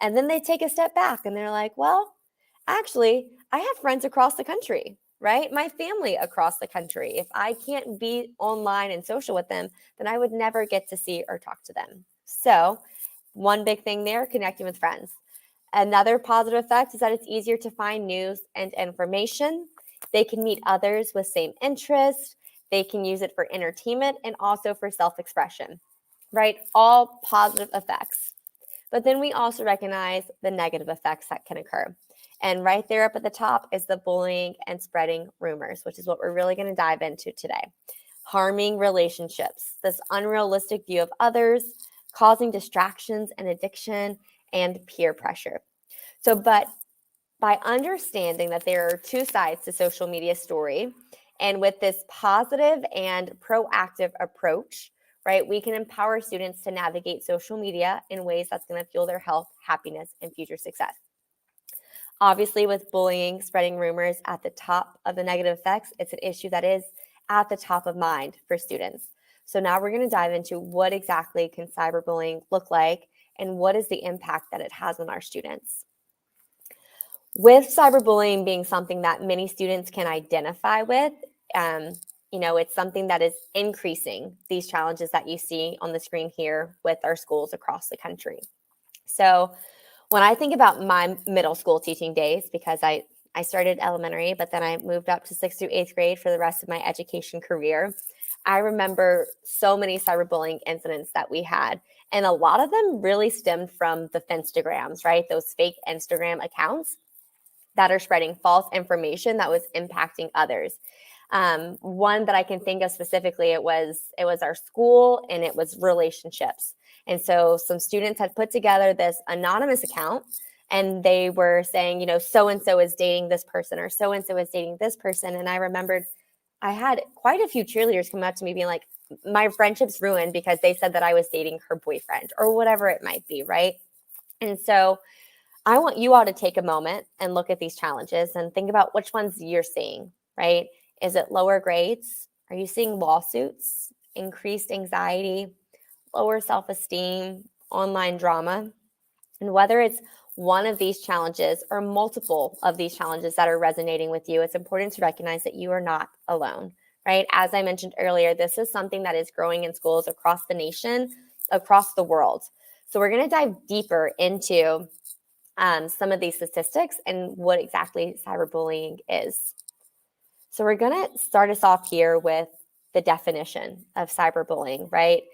And then they take a step back and they're like, well, actually, I have friends across the country, right? My family across the country. If I can't be online and social with them, then I would never get to see or talk to them. So, one big thing there, connecting with friends. Another positive effect is that it's easier to find news and information. They can meet others with same interests. They can use it for entertainment and also for self-expression, right? All positive effects. But then we also recognize the negative effects that can occur. And right there up at the top is the bullying and spreading rumors, which is what we're really going to dive into today. Harming relationships, this unrealistic view of others, causing distractions and addiction, and peer pressure. But by understanding that there are two sides to social media story, and with this positive and proactive approach, right, we can empower students to navigate social media in ways that's going to fuel their health, happiness, and future success. Obviously, with bullying, spreading rumors at the top of the negative effects, it's an issue that is at the top of mind for students. So now we're going to dive into what exactly can cyberbullying look like and what is the impact that it has on our students. With cyberbullying being something that many students can identify with, it's something that is increasing these challenges that you see on the screen here with our schools across the country. So when I think about my middle school teaching days, because I started elementary, but then I moved up to 6th through 8th grade for the rest of my education career, I remember so many cyberbullying incidents that we had. And a lot of them really stemmed from the Finstagrams, right? Those fake Instagram accounts that are spreading false information that was impacting others. One that I can think of specifically, it was our school and it was relationships. And so some students had put together this anonymous account and they were saying, so-and-so is dating this person or so-and-so is dating this person. And I remembered I had quite a few cheerleaders come up to me being like, my friendship's ruined because they said that I was dating her boyfriend or whatever it might be, right? And so I want you all to take a moment and look at these challenges and think about which ones you're seeing, right? Is it lower grades? Are you seeing lawsuits, increased anxiety, lower self-esteem, online drama? And whether it's one of these challenges or multiple of these challenges that are resonating with you, it's important to recognize that you are not alone, right? As I mentioned earlier, this is something that is growing in schools across the nation, across the world. So we're going to dive deeper into some of these statistics and what exactly cyberbullying is. So we're going to start us off here with the definition of cyberbullying, right?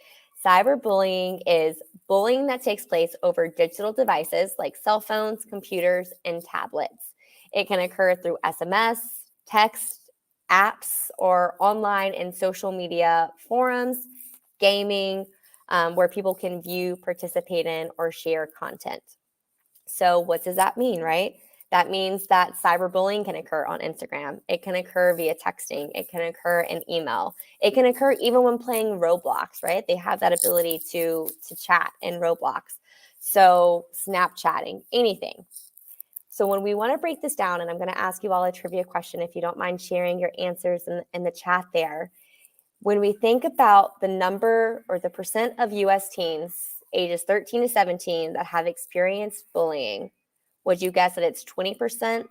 Cyberbullying is bullying that takes place over digital devices like cell phones, computers, and tablets. It can occur through SMS, text, apps, or online and social media forums, gaming, where people can view, participate in, or share content. So what does that mean, right? That means that cyberbullying can occur on Instagram. It can occur via texting. It can occur in email. It can occur even when playing Roblox, right? They have that ability to chat in Roblox. So Snapchatting, anything. So when we want to break this down, and I'm going to ask you all a trivia question, if you don't mind sharing your answers in the chat there. When we think about the number or the percent of U.S. teens ages 13 to 17 that have experienced bullying, would you guess that it's 20%,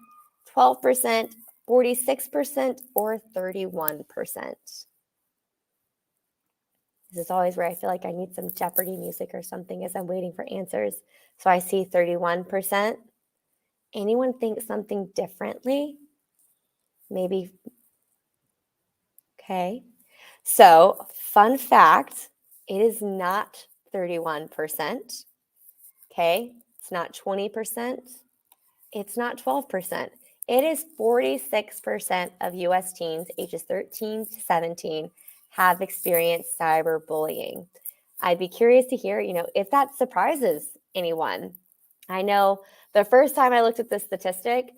12%, 46%, or 31%? This is always where I feel like I need some Jeopardy music or something as I'm waiting for answers. So I see 31%. Anyone think something differently? Maybe. Okay. So, fun fact, it is not 31%. Okay. It's not 20%. It's not 12%. It is 46% of US teens ages 13 to 17 have experienced cyberbullying. I'd be curious to hear, if that surprises anyone. I know the first time I looked at this statistic,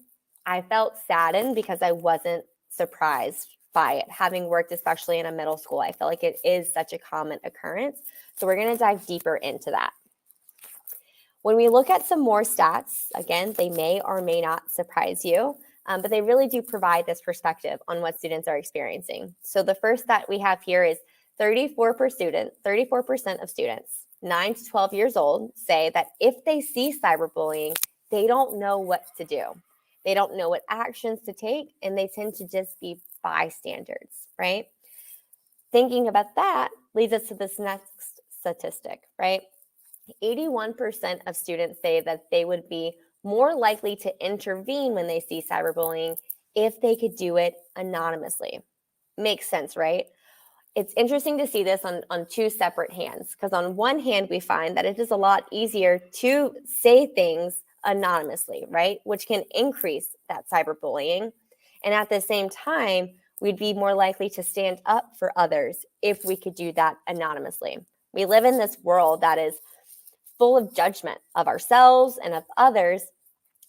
I felt saddened because I wasn't surprised by it. Having worked especially in a middle school, I feel like it is such a common occurrence. So we're going to dive deeper into that. When we look at some more stats, again, they may or may not surprise you, but they really do provide this perspective on what students are experiencing. So the first stat we have here is 34% of students, 9 to 12 years old say that if they see cyberbullying, they don't know what to do. They don't know what actions to take, and they tend to just be bystanders, right? Thinking about that leads us to this next statistic, right? 81% of students say that they would be more likely to intervene when they see cyberbullying if they could do it anonymously. Makes sense, right? It's interesting to see this on two separate hands, because on one hand, we find that it is a lot easier to say things anonymously, right? Which can increase that cyberbullying. And at the same time, we'd be more likely to stand up for others if we could do that anonymously. We live in this world that is full of judgment of ourselves and of others.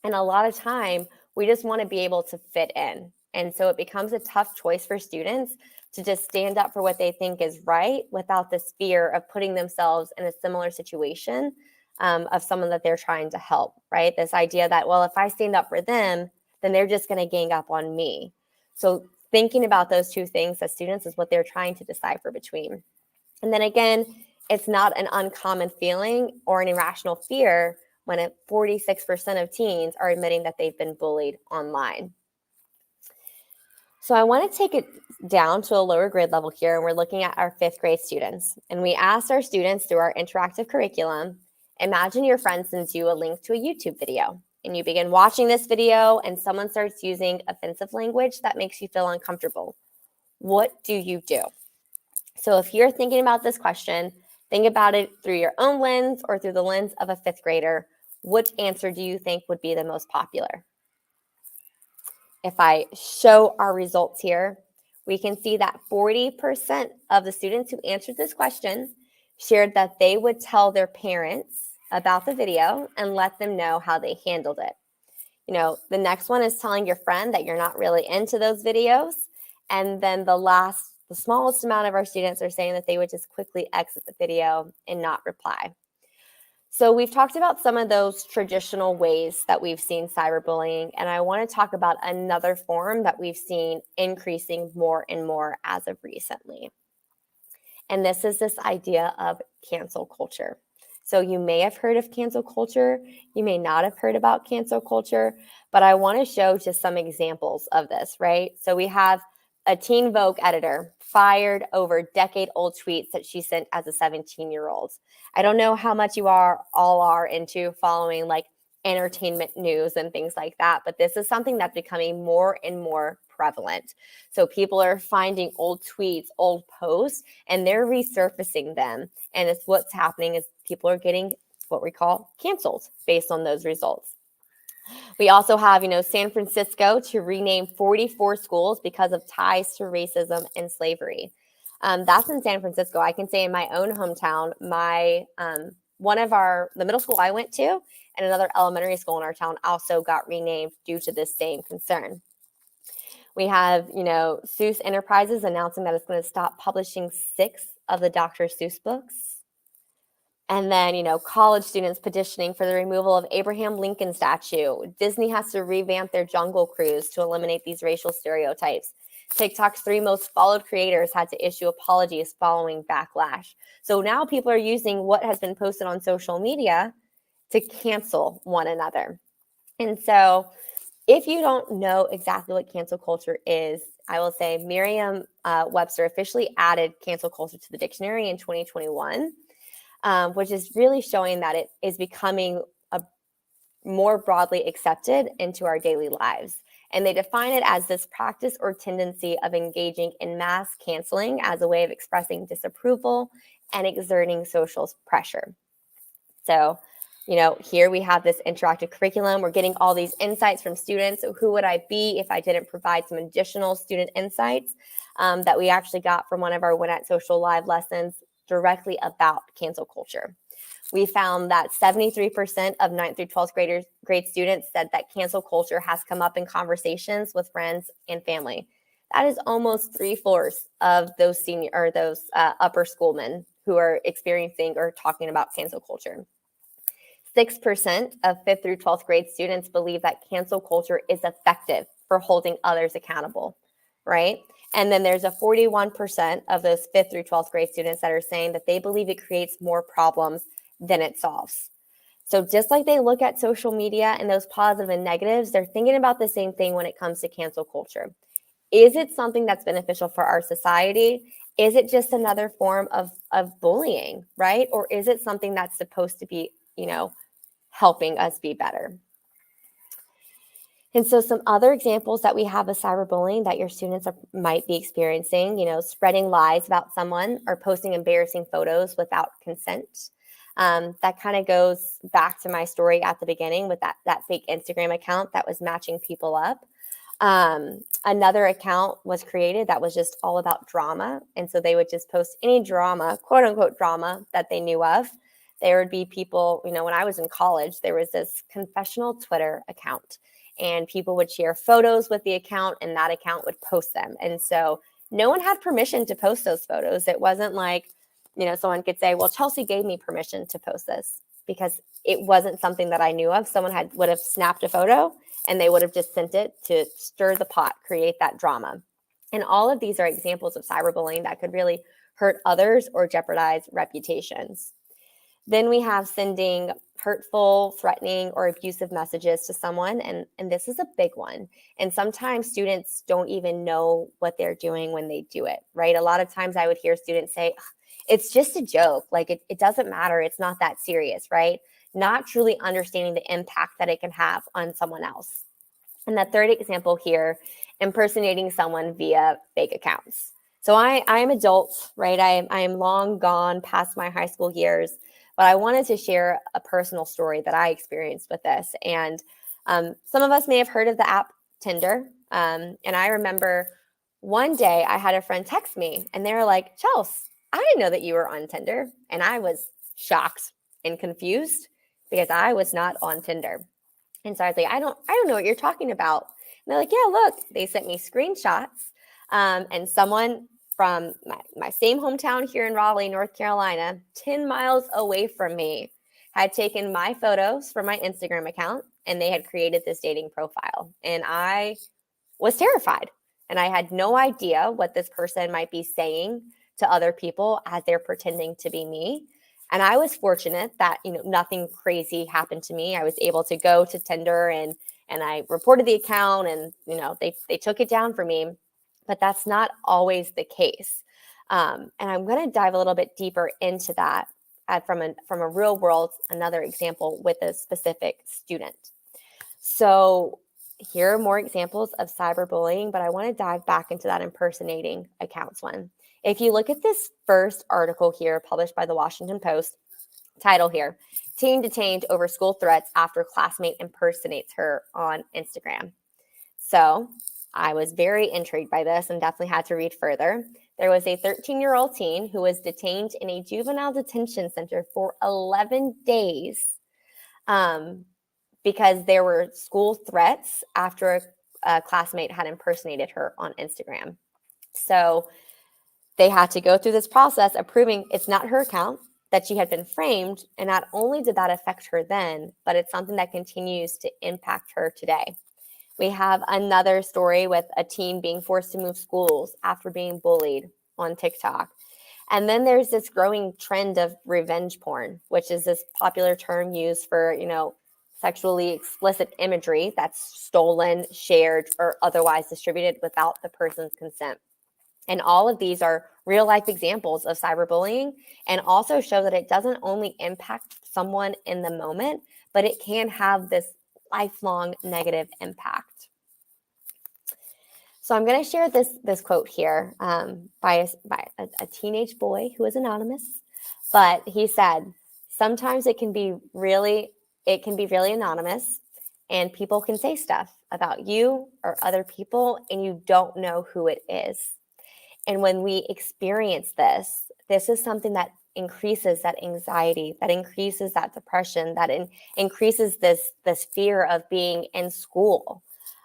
And a lot of time, we just want to be able to fit in. And so it becomes a tough choice for students to just stand up for what they think is right without this fear of putting themselves in a similar situation of someone that they're trying to help, right? This idea that, well, if I stand up for them, then they're just going to gang up on me. So thinking about those two things as students is what they're trying to decipher between. And then again, it's not an uncommon feeling or an irrational fear when 46% of teens are admitting that they've been bullied online. So I want to take it down to a lower grade level here, and we're looking at our 5th grade students. And we asked our students through our interactive curriculum, imagine your friend sends you a link to a YouTube video, and you begin watching this video, and someone starts using offensive language that makes you feel uncomfortable. What do you do? So if you're thinking about this question, think about it through your own lens or through the lens of a 5th grader. Which answer do you think would be the most popular? If I show our results here, we can see that 40% of the students who answered this question shared that they would tell their parents about the video and let them know how they handled it. You know, the next one is telling your friend that you're not really into those videos. And then the smallest amount of our students are saying that they would just quickly exit the video and not reply. So we've talked about some of those traditional ways that we've seen cyberbullying, and I want to talk about another form that we've seen increasing more and more as of recently. And this is this idea of cancel culture. So you may have heard of cancel culture, you may not have heard about cancel culture, but I want to show just some examples of this, right? So we have a Teen Vogue editor fired over decade-old tweets that she sent as a 17-year-old. I don't know how much you all are into following like entertainment news and things like that, but this is something that's becoming more and more prevalent. So people are finding old tweets, old posts, and they're resurfacing them. And it's what's happening is people are getting what we call canceled based on those results. We also have, San Francisco to rename 44 schools because of ties to racism and slavery. That's in San Francisco. I can say in my own hometown, the middle school I went to and another elementary school in our town also got renamed due to this same concern. We have, Seuss Enterprises announcing that it's going to stop publishing 6 of the Dr. Seuss books. And then, college students petitioning for the removal of Abraham Lincoln statue. Disney has to revamp their Jungle Cruise to eliminate these racial stereotypes. TikTok's 3 most followed creators had to issue apologies following backlash. So now people are using what has been posted on social media to cancel one another. And so if you don't know exactly what cancel culture is, I will say Merriam-Webster officially added cancel culture to the dictionary in 2021. Which is really showing that it is becoming more broadly accepted into our daily lives. And they define it as this practice or tendency of engaging in mass canceling as a way of expressing disapproval and exerting social pressure. So, here we have this interactive curriculum. We're getting all these insights from students. So who would I be if I didn't provide some additional student insights that we actually got from one of our Win at Social Live lessons directly about cancel culture? We found that 73% of 9th through 12th grade students said that cancel culture has come up in conversations with friends and family. That is almost 3/4 of those upper schoolmen who are experiencing or talking about cancel culture. 6% of 5th through 12th grade students believe that cancel culture is effective for holding others accountable, right? And then there's a 41% of those 5th through 12th grade students that are saying that they believe it creates more problems than it solves. So just like they look at social media and those positive and negatives, they're thinking about the same thing when it comes to cancel culture. Is it something that's beneficial for our society? Is it just another form of bullying, right? Or is it something that's supposed to be, helping us be better? And so some other examples that we have of cyberbullying that your students might be experiencing, spreading lies about someone or posting embarrassing photos without consent. That kind of goes back to my story at the beginning with that fake Instagram account that was matching people up. Another account was created that was just all about drama. And so they would just post any drama, quote unquote drama, that they knew of. There would be people, when I was in college, there was this confessional Twitter account, and people would share photos with the account, and that account would post them. And so no one had permission to post those photos. It wasn't like, someone could say, well, Chelsea gave me permission to post this, because it wasn't something that I knew of. Someone would have snapped a photo and they would have just sent it to stir the pot, create that drama. And all of these are examples of cyberbullying that could really hurt others or jeopardize reputations. Then we have sending hurtful, threatening, or abusive messages to someone. And this is a big one. And sometimes students don't even know what they're doing when they do it, right? A lot of times I would hear students say, it's just a joke. Like it doesn't matter. It's not that serious, right? Not truly understanding the impact that it can have on someone else. And that third example here, impersonating someone via fake accounts. So I am adult, right? I am long gone past my high school years, but I wanted to share a personal story that I experienced with this. And some of us may have heard of the app Tinder. And I remember one day I had a friend text me and they were like, Chelsea, I didn't know that you were on Tinder. And I was shocked and confused because I was not on Tinder. And so I was like, I don't know what you're talking about. And they're like, yeah, look, they sent me screenshots. And someone from my same hometown here in Raleigh, North Carolina, 10 miles away from me, had taken my photos from my Instagram account, and they had created this dating profile. And I was terrified. And I had no idea what this person might be saying to other people as they're pretending to be me. And I was fortunate that, nothing crazy happened to me. I was able to go to Tinder and I reported the account, and, they took it down for me. But that's not always the case. And I'm going to dive a little bit deeper into that from a real world, another example with a specific student. So here are more examples of cyberbullying, but I want to dive back into that impersonating accounts one. If you look at this first article here published by the Washington Post, title here, teen detained over school threats after classmate impersonates her on Instagram. So I was very intrigued by this and definitely had to read further. There was a 13-year-old teen who was detained in a juvenile detention center for 11 days because there were school threats after a classmate had impersonated her on Instagram. So they had to go through this process of proving it's not her account, that she had been framed. And not only did that affect her then, but it's something that continues to impact her today. We have another story with a teen being forced to move schools after being bullied on TikTok. And then there's this growing trend of revenge porn, which is this popular term used for, sexually explicit imagery that's stolen, shared, or otherwise distributed without the person's consent. And all of these are real life examples of cyberbullying, and also show that it doesn't only impact someone in the moment, but it can have this lifelong negative impact. So I'm going to share this quote here by a teenage boy who is anonymous, but he said, sometimes it can be really anonymous, and people can say stuff about you or other people, and you don't know who it is. And when we experience this is something that increases that anxiety, that increases that depression, that increases this fear of being in school.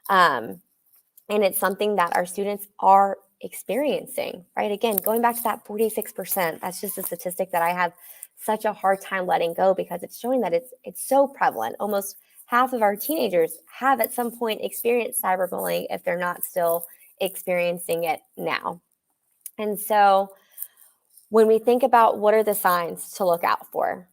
And it's something that our students are experiencing, right? Again, going back to that 46%, that's just a statistic that I have such a hard time letting go, because it's showing that it's so prevalent. Almost half of our teenagers have at some point experienced cyberbullying if they're not still experiencing it now. And so when we think about what are the signs to look out for,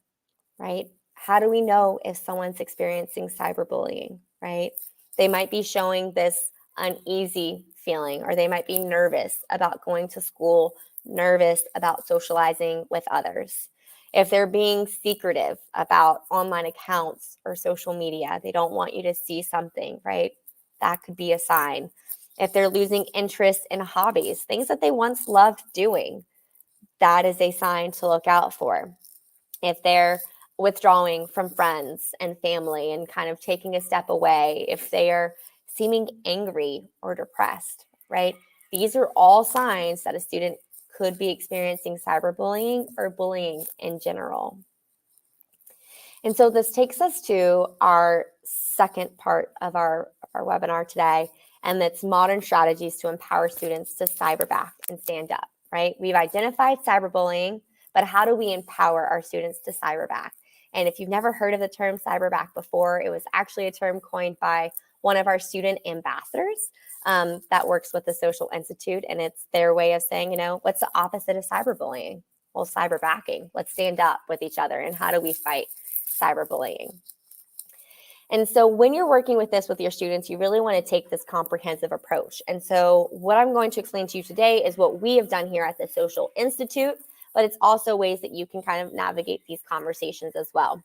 right? How do we know if someone's experiencing cyberbullying, right? They might be showing this uneasy feeling, or they might be nervous about going to school, nervous about socializing with others. If they're being secretive about online accounts or social media, they don't want you to see something, right? That could be a sign. If they're losing interest in hobbies, things that they once loved doing, that is a sign to look out for. If they're withdrawing from friends and family and kind of taking a step away, if they are seeming angry or depressed, right? These are all signs that a student could be experiencing cyberbullying or bullying in general. And so this takes us to our second part of our webinar today, and that's modern strategies to empower students to cyberback and stand up, right? We've identified cyberbullying, but how do we empower our students to cyberback? And if you've never heard of the term cyberback before, it was actually a term coined by one of our student ambassadors that works with the Social Institute, and it's their way of saying, what's the opposite of cyberbullying? Well, cyberbacking. Let's stand up with each other, and how do we fight cyberbullying? And so when you're working with this with your students, you really want to take this comprehensive approach. And so what I'm going to explain to you today is what we have done here at the Social Institute, but it's also ways that you can kind of navigate these conversations as well.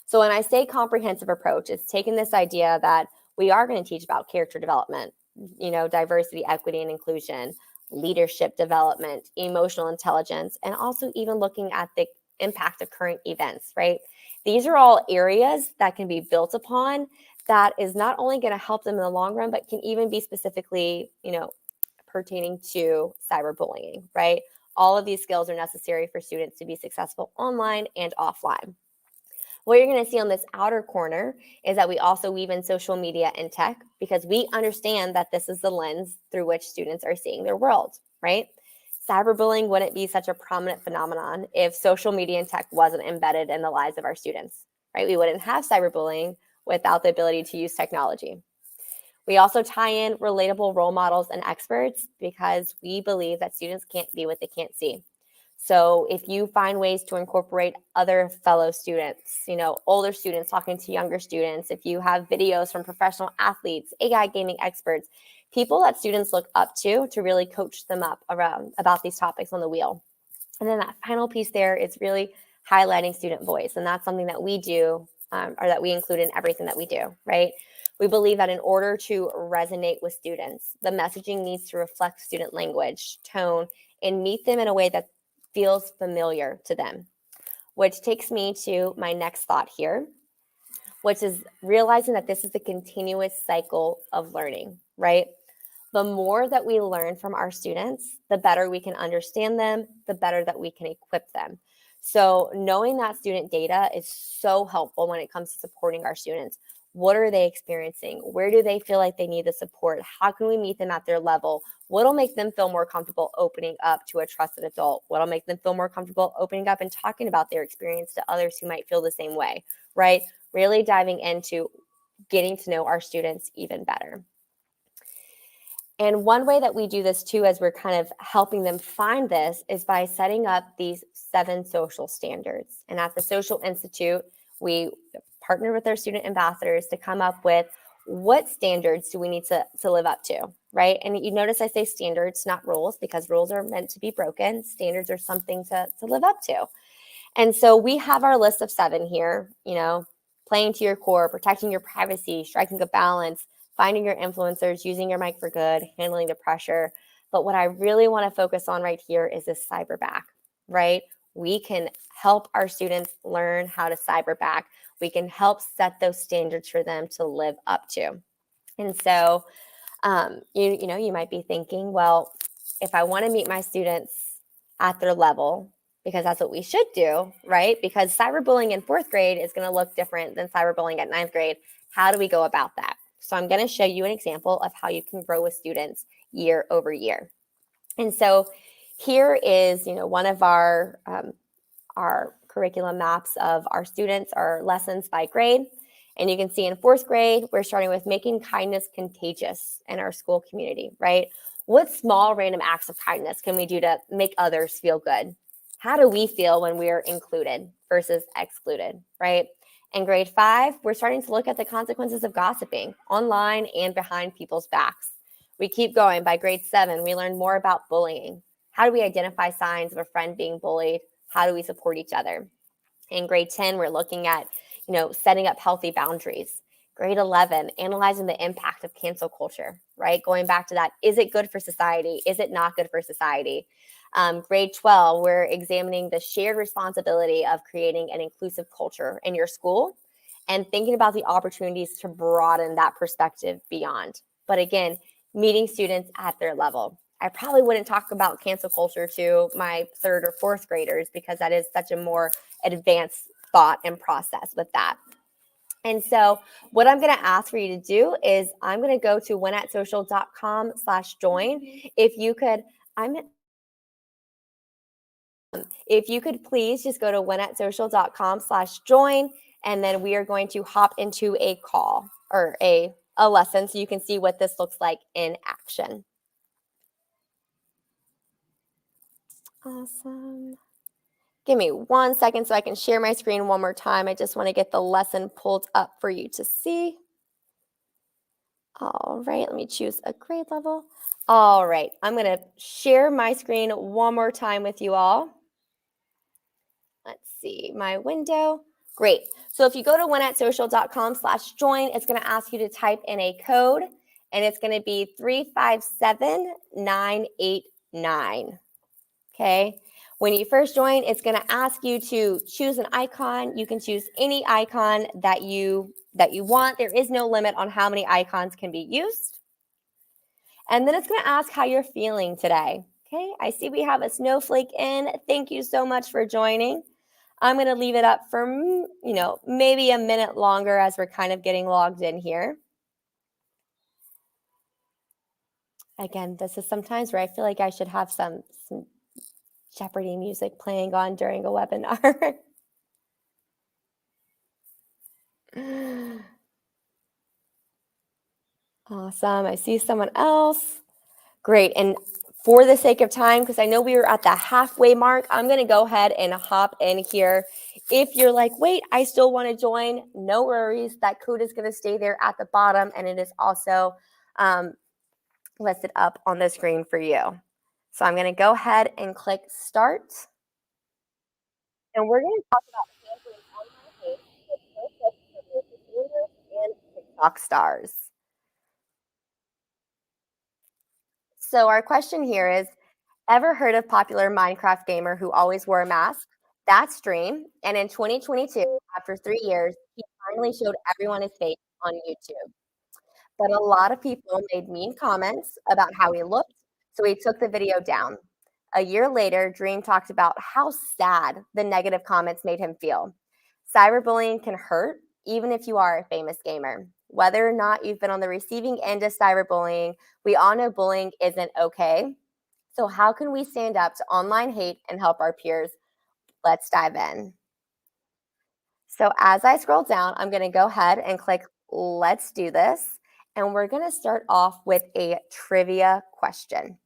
So when I say comprehensive approach, it's taking this idea that we are going to teach about character development, diversity, equity, and inclusion, leadership development, emotional intelligence, and also even looking at the impact of current events, right? These are all areas that can be built upon that is not only going to help them in the long run, but can even be specifically, pertaining to cyberbullying, right? All of these skills are necessary for students to be successful online and offline. What you're going to see on this outer corner is that we also weave in social media and tech, because we understand that this is the lens through which students are seeing their world, right? Cyberbullying wouldn't be such a prominent phenomenon if social media and tech wasn't embedded in the lives of our students, right? We wouldn't have cyberbullying without the ability to use technology. We also tie in relatable role models and experts, because we believe that students can't be what they can't see. So if you find ways to incorporate other fellow students, older students talking to younger students, if you have videos from professional athletes, AI gaming experts, people that students look up to really coach them up around about these topics on the wheel. And then that final piece there is really highlighting student voice. And that's something that we do, or that we include in everything that we do, right? We believe that in order to resonate with students, the messaging needs to reflect student language, tone, and meet them in a way that feels familiar to them, which takes me to my next thought here, which is realizing that this is a continuous cycle of learning, right? The more that we learn from our students, the better we can understand them, the better that we can equip them. So knowing that student data is so helpful when it comes to supporting our students. What are they experiencing? Where do they feel like they need the support? How can we meet them at their level? What'll make them feel more comfortable opening up to a trusted adult? What'll make them feel more comfortable opening up and talking about their experience to others who might feel the same way, right? Really diving into getting to know our students even better. And one way that we do this too, as we're kind of helping them find this, is by setting up these 7 social standards. And at the Social Institute, we partner with our student ambassadors to come up with what standards do we need to live up to, right? And you notice I say standards, not rules, because rules are meant to be broken. Standards are something to live up to. And so we have our list of 7 here, playing to your core, protecting your privacy, striking a balance, finding your influencers, using your mic for good, handling the pressure. But what I really want to focus on right here is this cyberback, right? We can help our students learn how to cyberback. We can help set those standards for them to live up to. And so, you might be thinking, well, if I want to meet my students at their level, because that's what we should do, right? Because cyberbullying in 4th grade is going to look different than cyberbullying at 9th grade. How do we go about that? So I'm going to show you an example of how you can grow with students year over year. And so here is, one of our curriculum maps of our students, our lessons by grade. And you can see in 4th grade, we're starting with making kindness contagious in our school community, right? What small random acts of kindness can we do to make others feel good? How do we feel when we're included versus excluded, right? In grade 5, we're starting to look at the consequences of gossiping online and behind people's backs. We keep going. By grade 7, we learn more about bullying. How do we identify signs of a friend being bullied? How do we support each other? In grade 10, we're looking at, setting up healthy boundaries. Grade 11, analyzing the impact of cancel culture, right? Going back to that, is it good for society? Is it not good for society? Grade 12, we're examining the shared responsibility of creating an inclusive culture in your school and thinking about the opportunities to broaden that perspective beyond. But again, meeting students at their level. I probably wouldn't talk about cancel culture to my 3rd or 4th graders because that is such a more advanced thought and process with that. And so what I'm going to ask for you to do is I'm going to go to winatsocial.com/join. If you could please just go to winatsocial.com/join, and then we are going to hop into a call or a lesson so you can see what this looks like in action. Awesome. Give me 1 second so I can share my screen one more time. I just want to get the lesson pulled up for you to see. All right, let me choose a grade level. All right, I'm going to share my screen one more time with you all. Let's see, my window. Great. So if you go to winatsocial.com/join, it's going to ask you to type in a code, and it's going to be 357989. Okay. When you first join, it's going to ask you to choose an icon. You can choose any icon that you want. There is no limit on how many icons can be used. And then it's going to ask how you're feeling today. Okay. I see we have a snowflake in. Thank you so much for joining. I'm going to leave it up for, maybe a minute longer as we're kind of getting logged in here. Again, this is sometimes where I feel like I should have some Jeopardy music playing on during a webinar. Awesome. I see someone else. Great. And for the sake of time, because I know we were at the halfway mark, I'm going to go ahead and hop in here. If you're like, wait, I still want to join, no worries. That code is going to stay there at the bottom, and it is also listed up on the screen for you. So I'm going to go ahead and click start. And we're going to talk about handling online hate with no tips for both and TikTok stars. So our question here is, ever heard of popular Minecraft gamer who always wore a mask? That's Dream. And in 2022, after 3 years, he finally showed everyone his face on YouTube. But a lot of people made mean comments about how he looked, so he took the video down. A year later, Dream talked about how sad the negative comments made him feel. Cyberbullying can hurt, even if you are a famous gamer. Whether or not you've been on the receiving end of cyberbullying, we all know bullying isn't okay. So, how can we stand up to online hate and help our peers? Let's dive in. So, as I scroll down, I'm going to go ahead and click Let's Do This. And we're going to start off with a trivia question.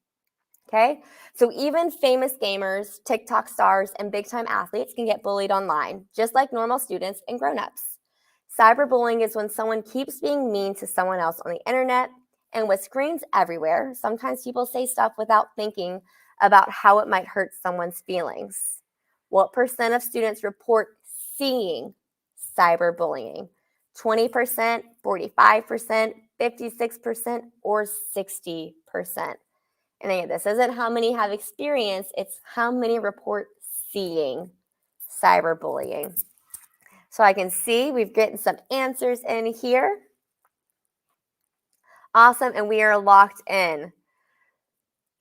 Okay. So, even famous gamers, TikTok stars, and big time athletes can get bullied online, just like normal students and grown-ups. Cyberbullying is when someone keeps being mean to someone else on the internet. And with screens everywhere, sometimes people say stuff without thinking about how it might hurt someone's feelings. What percent of students report seeing cyberbullying? 20%, 45%, 56%, or 60%? And again, this isn't how many have experience, it's how many report seeing cyberbullying. So I can see we've gotten some answers in here. Awesome, and we are locked in.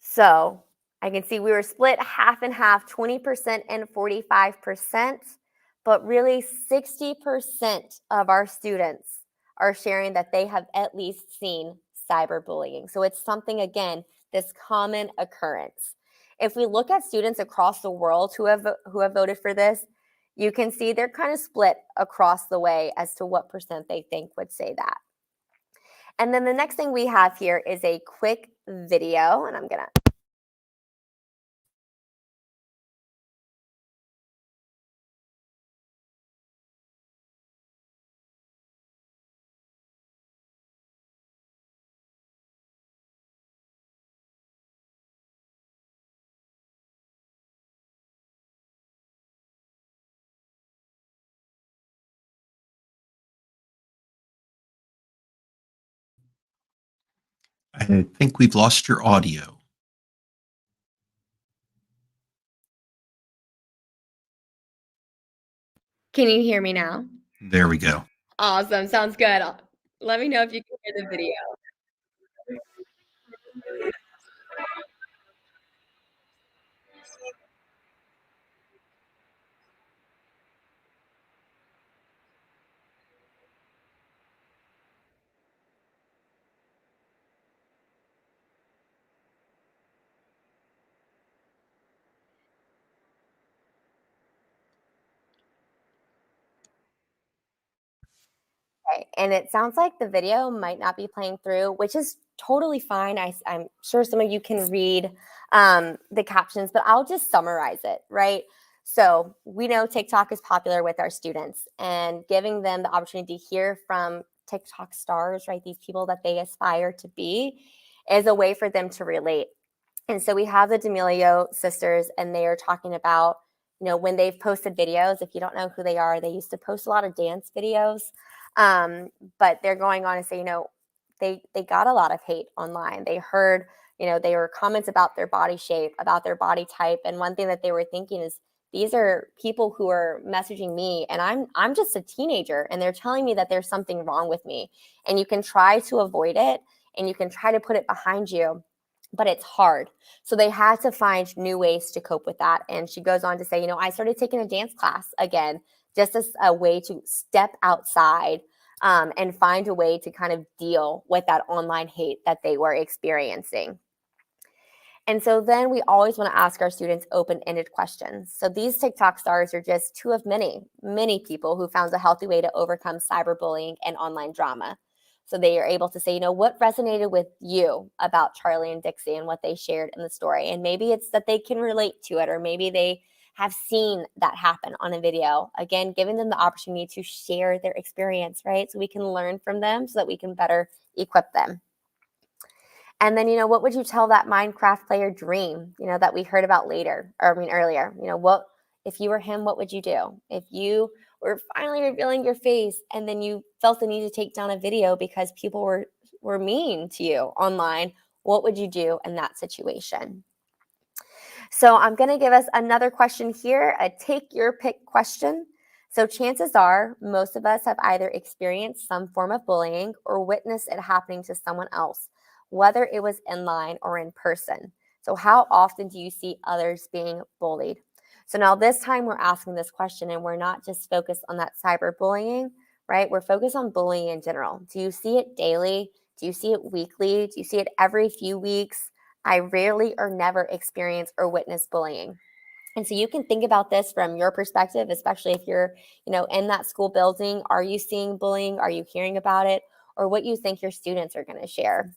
So I can see we were split half and half, 20% and 45%, but really 60% of our students are sharing that they have at least seen cyberbullying. So it's something, again, this common occurrence. If we look at students across the world who have voted for this, you can see they're kind of split across the way as to what percent they think would say that. And then the next thing we have here is a quick video, and I'm gonna. I think we've lost your audio. Can you hear me now? There we go. Awesome. Sounds good. Let me know if you can hear the video. Okay. And it sounds like the video might not be playing through, which is totally fine. I'm sure some of you can read the captions, but I'll just summarize it, right? So we know TikTok is popular with our students, and giving them the opportunity to hear from TikTok stars, right? These people that they aspire to be, is a way for them to relate. And so we have the D'Amelio sisters, and they are talking about, when they've posted videos. If you don't know who they are, they used to post a lot of dance videos. Um, but they're going on to say, they got a lot of hate online. They heard, they were comments about their body shape, about their body type. And one thing that they were thinking is, these are people who are messaging me, and I'm just a teenager, and they're telling me that there's something wrong with me. And you can try to avoid it, and you can try to put it behind you, but it's hard. So they had to find new ways to cope with that. And she goes on to say, I started taking a dance class again, just as a way to step outside and find a way to kind of deal with that online hate that they were experiencing. And so then we always want to ask our students open-ended questions. So these TikTok stars are just two of many, many people who found a healthy way to overcome cyberbullying and online drama. So they are able to say, what resonated with you about Charlie and Dixie and what they shared in the story. And maybe it's that they can relate to it, or maybe they have seen that happen on a video. Again, giving them the opportunity to share their experience, right? So we can learn from them so that we can better equip them. And then, what would you tell that Minecraft player Dream, that we heard about earlier? What if you were him, what would you do? If you were finally revealing your face and then you felt the need to take down a video because people were mean to you online, what would you do in that situation? So I'm going to give us another question here, a take your pick question. So chances are most of us have either experienced some form of bullying or witnessed it happening to someone else, whether it was online or in person. So how often do you see others being bullied? So now this time we're asking this question, and we're not just focused on that cyberbullying, right? We're focused on bullying in general. Do you see it daily? Do you see it weekly? Do you see it every few weeks? I rarely or never experience or witness bullying. And so you can think about this from your perspective, especially if you're, in that school building. Are you seeing bullying? Are you hearing about it? Or what you think your students are going to share?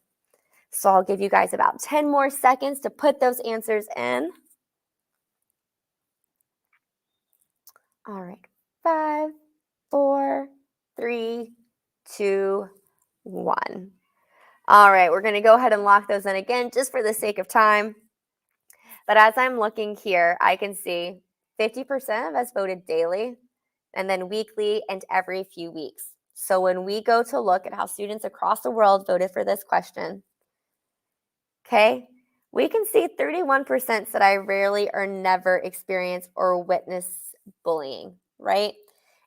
So I'll give you guys about 10 more seconds to put those answers in. All right. 5, 4, 3, 2, 1. All right. We're going to go ahead and lock those in again just for the sake of time. But as I'm looking here, I can see 50% of us voted daily, and then weekly and every few weeks. So when we go to look at how students across the world voted for this question, okay, we can see 31% said I rarely or never experience or witness bullying, right?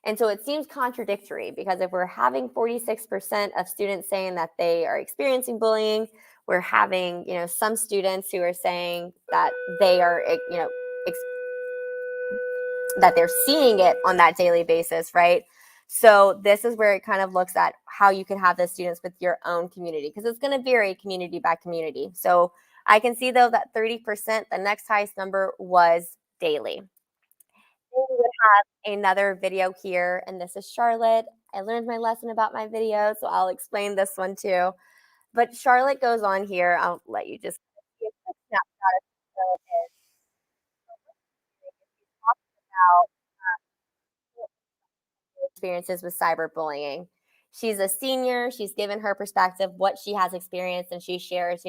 And so it seems contradictory, because if we're having 46% of students saying that they are experiencing bullying, we're having, some students who are saying that they are, that they're seeing it on that daily basis, right? So this is where it kind of looks at how you can have the students with your own community, because it's going to vary community by community. So I can see, though, that 30%, the next highest number, was daily. We would have another video here, and this is Charlotte. I learned my lesson about my video, so I'll explain this one too. But Charlotte goes on here. I'll let you just see a quick snapshot of who it is. She's talking about experiences with cyberbullying. She's a senior. She's given her perspective, what she has experienced, and she shares,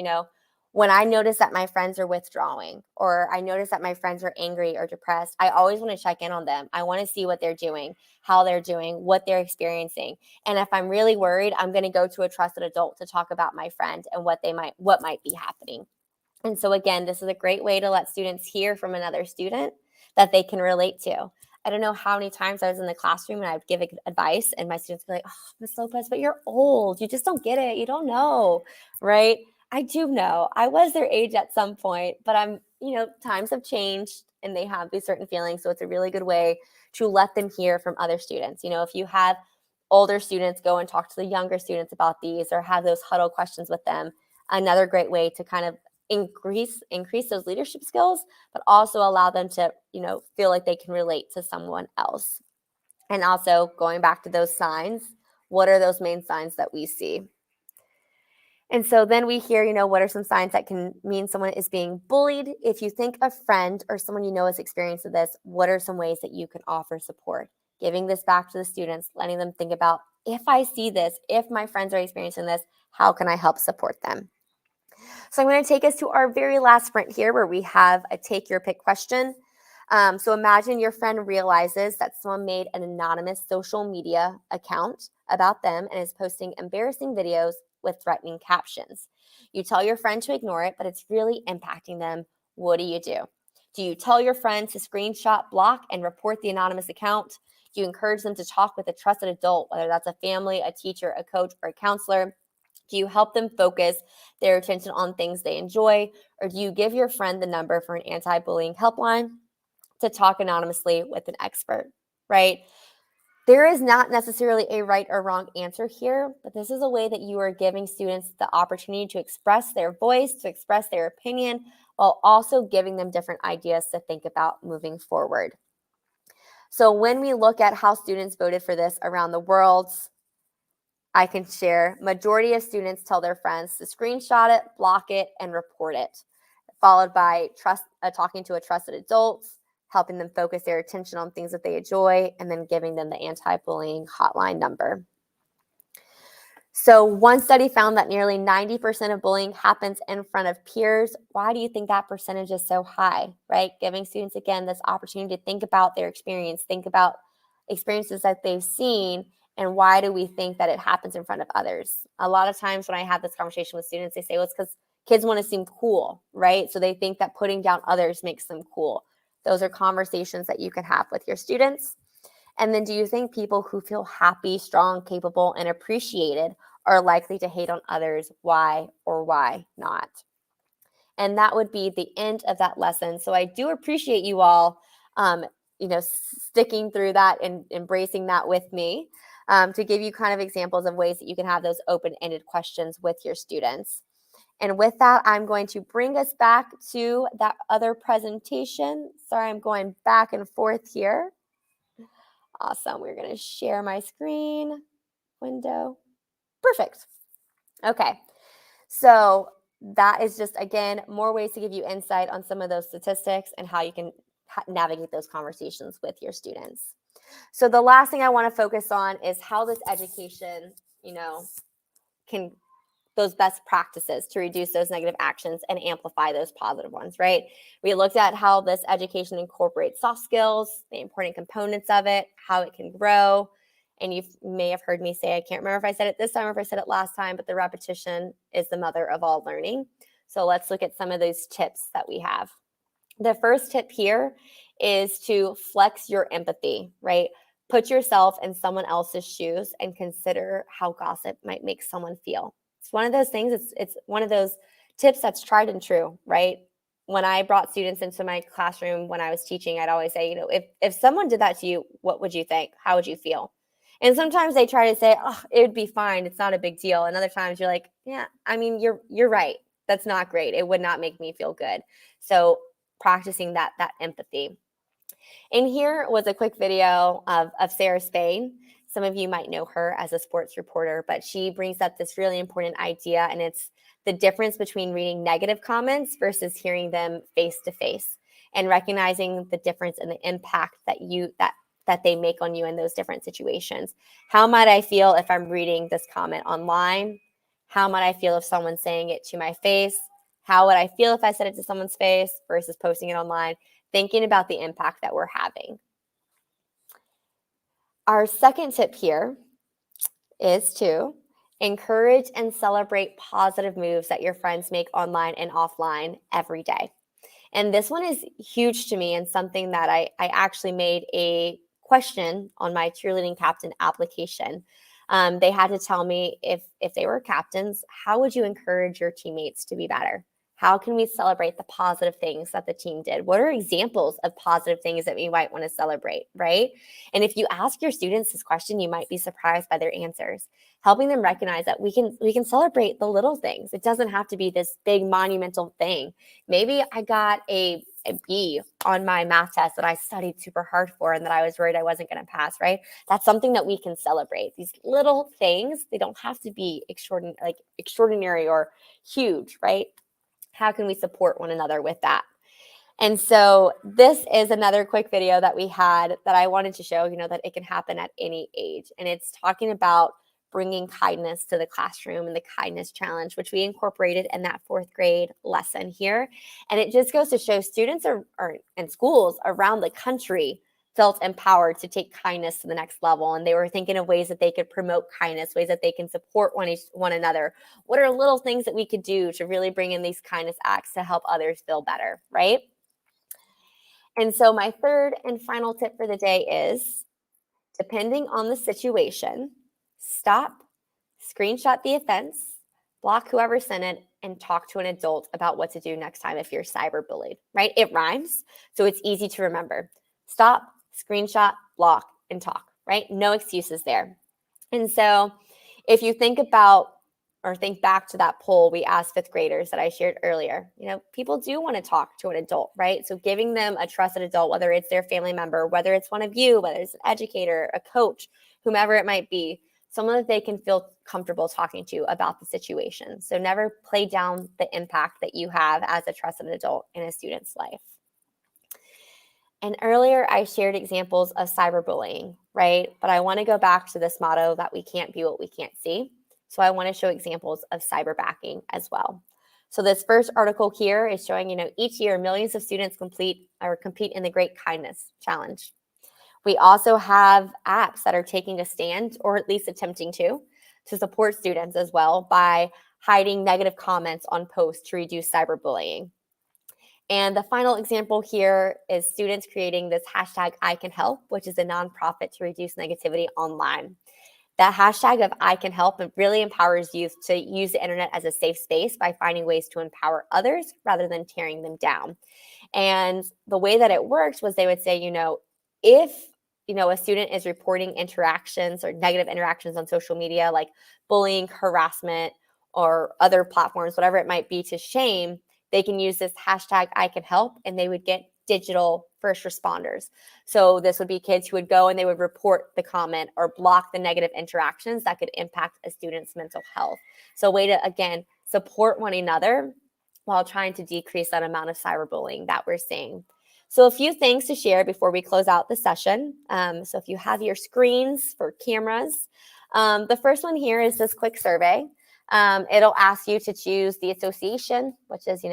when I notice that my friends are withdrawing or I notice that my friends are angry or depressed, I always want to check in on them. I want to see what they're doing, how they're doing, what they're experiencing. And if I'm really worried, I'm going to go to a trusted adult to talk about my friend and what might be happening. And so again, this is a great way to let students hear from another student that they can relate to. I don't know how many times I was in the classroom and I'd give advice and my students would be like, oh, Miss Lopez, but you're old. You just don't get it. You don't know, right? I do know. I was their age at some point, but times have changed and they have these certain feelings. So it's a really good way to let them hear from other students. If you have older students, go and talk to the younger students about these or have those huddle questions with them. Another great way to kind of increase those leadership skills, but also allow them to, feel like they can relate to someone else. And also going back to those signs, what are those main signs that we see? And so then we hear, what are some signs that can mean someone is being bullied? If you think a friend or someone has experienced this, what are some ways that you can offer support? Giving this back to the students, letting them think about, if I see this, if my friends are experiencing this, how can I help support them? So I'm going to take us to our very last sprint here where we have a take your pick question. So imagine your friend realizes that someone made an anonymous social media account about them and is posting embarrassing videos with threatening captions. You tell your friend to ignore it, but it's really impacting them. What do? Do you tell your friend to screenshot, block, and report the anonymous account? Do you encourage them to talk with a trusted adult, whether that's a family, a teacher, a coach, or a counselor? Do you help them focus their attention on things they enjoy? Or do you give your friend the number for an anti-bullying helpline to talk anonymously with an expert, right? There is not necessarily a right or wrong answer here, but this is a way that you are giving students the opportunity to express their voice, to express their opinion, while also giving them different ideas to think about moving forward. So when we look at how students voted for this around the world, I can share majority of students tell their friends to screenshot it, block it, and report it, followed by talking to a trusted adult, helping them focus their attention on things that they enjoy, and then giving them the anti-bullying hotline number. So one study found that nearly 90% of bullying happens in front of peers. Why do you think that percentage is so high, right? Giving students, again, this opportunity to think about their experience, think about experiences that they've seen, and why do we think that it happens in front of others? A lot of times when I have this conversation with students, they say, well, it's because kids want to seem cool, right? So they think that putting down others makes them cool. Those are conversations that you can have with your students. And then do you think people who feel happy, strong, capable, and appreciated are likely to hate on others? Why or why not? And that would be the end of that lesson. So I do appreciate you all, sticking through that and embracing that with me, to give you kind of examples of ways that you can have those open-ended questions with your students. And with that, I'm going to bring us back to that other presentation. Sorry, I'm going back and forth here. Awesome. We're going to share my screen window. Perfect. Okay. So that is just, again, more ways to give you insight on some of those statistics and how you can navigate those conversations with your students. So the last thing I want to focus on is how this education, can those best practices to reduce those negative actions and amplify those positive ones, right? We looked at how this education incorporates soft skills, the important components of it, how it can grow. And you may have heard me say, I can't remember if I said it this time or if I said it last time, but the repetition is the mother of all learning. So let's look at some of those tips that we have. The first tip here is to flex your empathy, right? Put yourself in someone else's shoes and consider how gossip might make someone feel. It's one of those things, it's one of those tips that's tried and true, right? When I brought students into my classroom when I was teaching, I'd always say, if someone did that to you, what would you think? How would you feel? And sometimes they try to say, oh, it would be fine. It's not a big deal. And other times you're like, yeah, I mean, you're right. That's not great. It would not make me feel good. So practicing that empathy. And here was a quick video of Sarah Spain. Some of you might know her as a sports reporter, but she brings up this really important idea, and it's the difference between reading negative comments versus hearing them face to face, and recognizing the difference in the impact that they make on you in those different situations. How might I feel if I'm reading this comment online? How might I feel if someone's saying it to my face? How would I feel if I said it to someone's face versus posting it online? Thinking about the impact that we're having. Our second tip here is to encourage and celebrate positive moves that your friends make online and offline every day. And this one is huge to me, and something that I actually made a question on my cheerleading captain application. They had to tell me if they were captains, how would you encourage your teammates to be better? How can we celebrate the positive things that the team did? What are examples of positive things that we might want to celebrate, right? And if you ask your students this question, you might be surprised by their answers. Helping them recognize that we can celebrate the little things. It doesn't have to be this big monumental thing. Maybe I got a B on my math test that I studied super hard for and that I was worried I wasn't going to pass, right? That's something that we can celebrate. These little things, they don't have to be extraordinary or huge, right? How can we support one another with that? And so this is another quick video that we had that I wanted to show, that it can happen at any age. And it's talking about bringing kindness to the classroom and the kindness challenge, which we incorporated in that 4th grade lesson here. And it just goes to show students and schools around the country felt empowered to take kindness to the next level. And they were thinking of ways that they could promote kindness, ways that they can support one another. What are little things that we could do to really bring in these kindness acts to help others feel better, right? And so my third and final tip for the day is, depending on the situation, stop, screenshot the offense, block whoever sent it, and talk to an adult about what to do next time if you're cyberbullied, right? It rhymes, so it's easy to remember. Stop, screenshot, block, and talk, right? No excuses there. And so if you think about or think back to that poll we asked 5th graders that I shared earlier, people do want to talk to an adult, right? So giving them a trusted adult, whether it's their family member, whether it's one of you, whether it's an educator, a coach, whomever it might be, someone that they can feel comfortable talking to about the situation. So never play down the impact that you have as a trusted adult in a student's life. And earlier I shared examples of cyberbullying, right? But I want to go back to this motto that we can't be what we can't see. So I want to show examples of cyberbacking as well. So this first article here is showing, each year millions of students compete in the Great Kindness Challenge. We also have apps that are taking a stand, or at least attempting to support students as well by hiding negative comments on posts to reduce cyberbullying. And the final example here is students creating this hashtag I Can Help, which is a nonprofit to reduce negativity online. That hashtag of I Can Help really empowers youth to use the internet as a safe space by finding ways to empower others rather than tearing them down. And the way that it worked was they would say, if a student is reporting interactions or negative interactions on social media, like bullying, harassment, or other platforms, whatever it might be, to shame, they can use this hashtag I Can Help, and they would get digital first responders. So this would be kids who would go and they would report the comment or block the negative interactions that could impact a student's mental health. So a way to, again, support one another while trying to decrease that amount of cyberbullying that we're seeing. So a few things to share before we close out the session. So if you have your screens for cameras, the first one here is this quick survey. It'll ask you to choose the association, which is,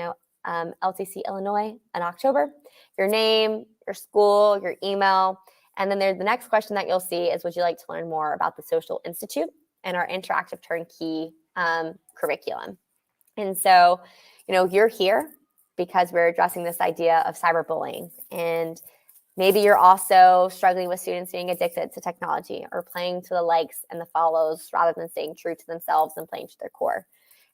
LTC Illinois in October, your name, your school, your email. And then the next question that you'll see is, would you like to learn more about the Social Institute and our interactive turnkey curriculum? And so, you're here because we're addressing this idea of cyberbullying. And maybe you're also struggling with students being addicted to technology or playing to the likes and the follows rather than staying true to themselves and playing to their core.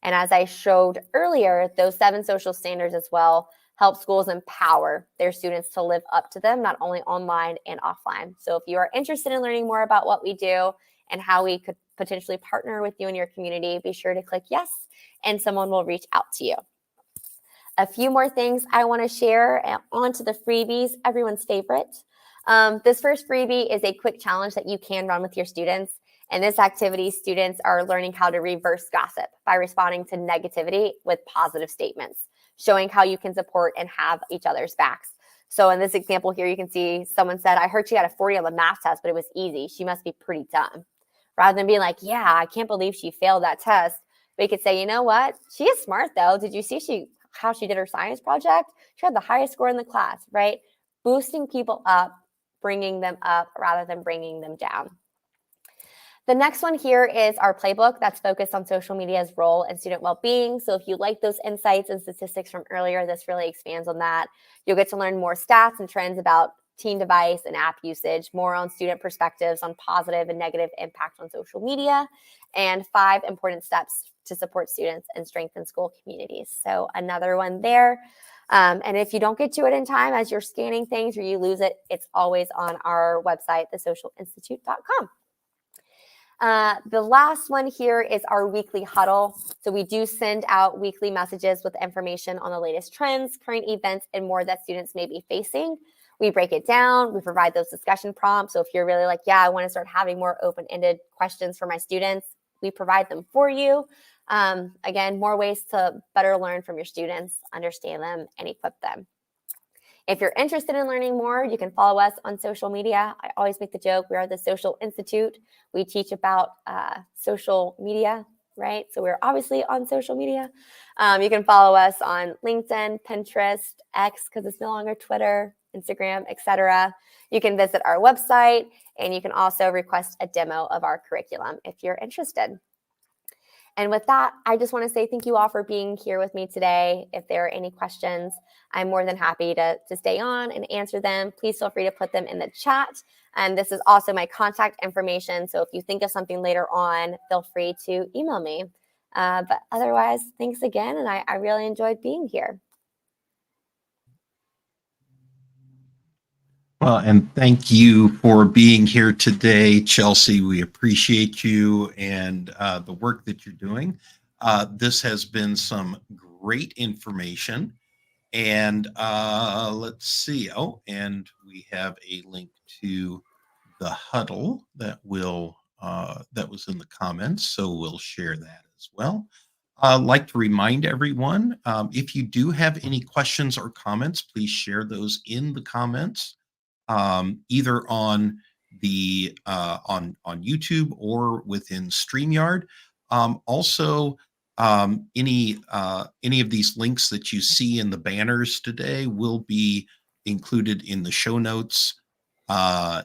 And as I showed earlier, those 7 social standards as well help schools empower their students to live up to them, not only online and offline. So if you are interested in learning more about what we do and how we could potentially partner with you in your community, be sure to click yes, and someone will reach out to you. A few more things I want to share onto the freebies, everyone's favorite. This first freebie is a quick challenge that you can run with your students. In this activity, students are learning how to reverse gossip by responding to negativity with positive statements, showing how you can support and have each other's backs. So in this example here, you can see someone said, I heard she got a 40 on the math test, but it was easy. She must be pretty dumb. Rather than being like, yeah, I can't believe she failed that test, we could say, you know what? She is smart though. Did you see how she did her science project? She had the highest score in the class, right? Boosting people up, bringing them up rather than bringing them down. The next one here is our playbook that's focused on social media's role in student well-being. So if you like those insights and statistics from earlier, this really expands on that. You'll get to learn more stats and trends about teen device and app usage, more on student perspectives on positive and negative impact on social media, and 5 important steps to support students and strengthen school communities. So another one there. And if you don't get to it in time as you're scanning things or you lose it, it's always on our website, thesocialinstitute.com. The last one here is our weekly huddle. So we do send out weekly messages with information on the latest trends, current events, and more that students may be facing. We break it down. We provide those discussion prompts. So if you're really like, yeah, I want to start having more open-ended questions for my students, we provide them for you. Again, more ways to better learn from your students, understand them, and equip them. If you're interested in learning more, you can follow us on social media. I always make the joke, we are the Social Institute. We teach about social media, right? So we're obviously on social media. You can follow us on LinkedIn, Pinterest, X, because it's no longer Twitter, Instagram, etc. You can visit our website, and you can also request a demo of our curriculum if you're interested. And with that, I just want to say thank you all for being here with me today. If there are any questions, I'm more than happy to stay on and answer them. Please feel free to put them in the chat. And this is also my contact information. So if you think of something later on, feel free to email me. But otherwise, thanks again. And I really enjoyed being here. Well, and thank you for being here today, Chelsea. We appreciate you and the work that you're doing. This has been some great information. And let's see. Oh, and we have a link to the huddle that will that was in the comments, so we'll share that as well. I'd like to remind everyone, if you do have any questions or comments, please share those in the comments, either on the on YouTube or within StreamYard. Also, any of these links that you see in the banners today will be included in the show notes,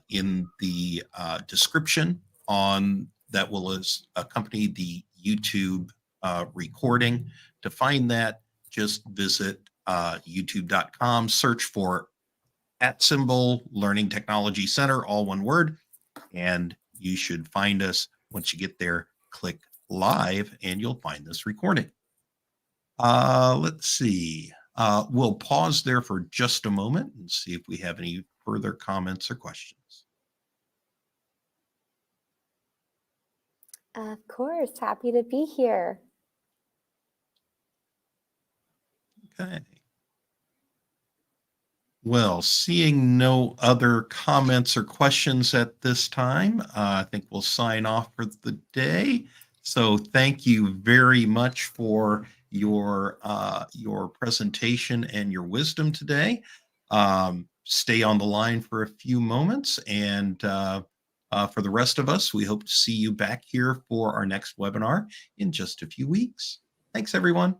in the description on that will accompany the YouTube recording. To find that, just visit youtube.com, search for @Learning Technology Center, all one word, and you should find us. Once you get there, click live and you'll find this recording. Let's see. We'll pause there for just a moment and see if we have any further comments or questions. Of course, happy to be here. Okay. Well, seeing no other comments or questions at this time, I think we'll sign off for the day. So thank you very much for your presentation and your wisdom today. Stay on the line for a few moments, and for the rest of us, we hope to see you back here for our next webinar in just a few weeks. Thanks, everyone.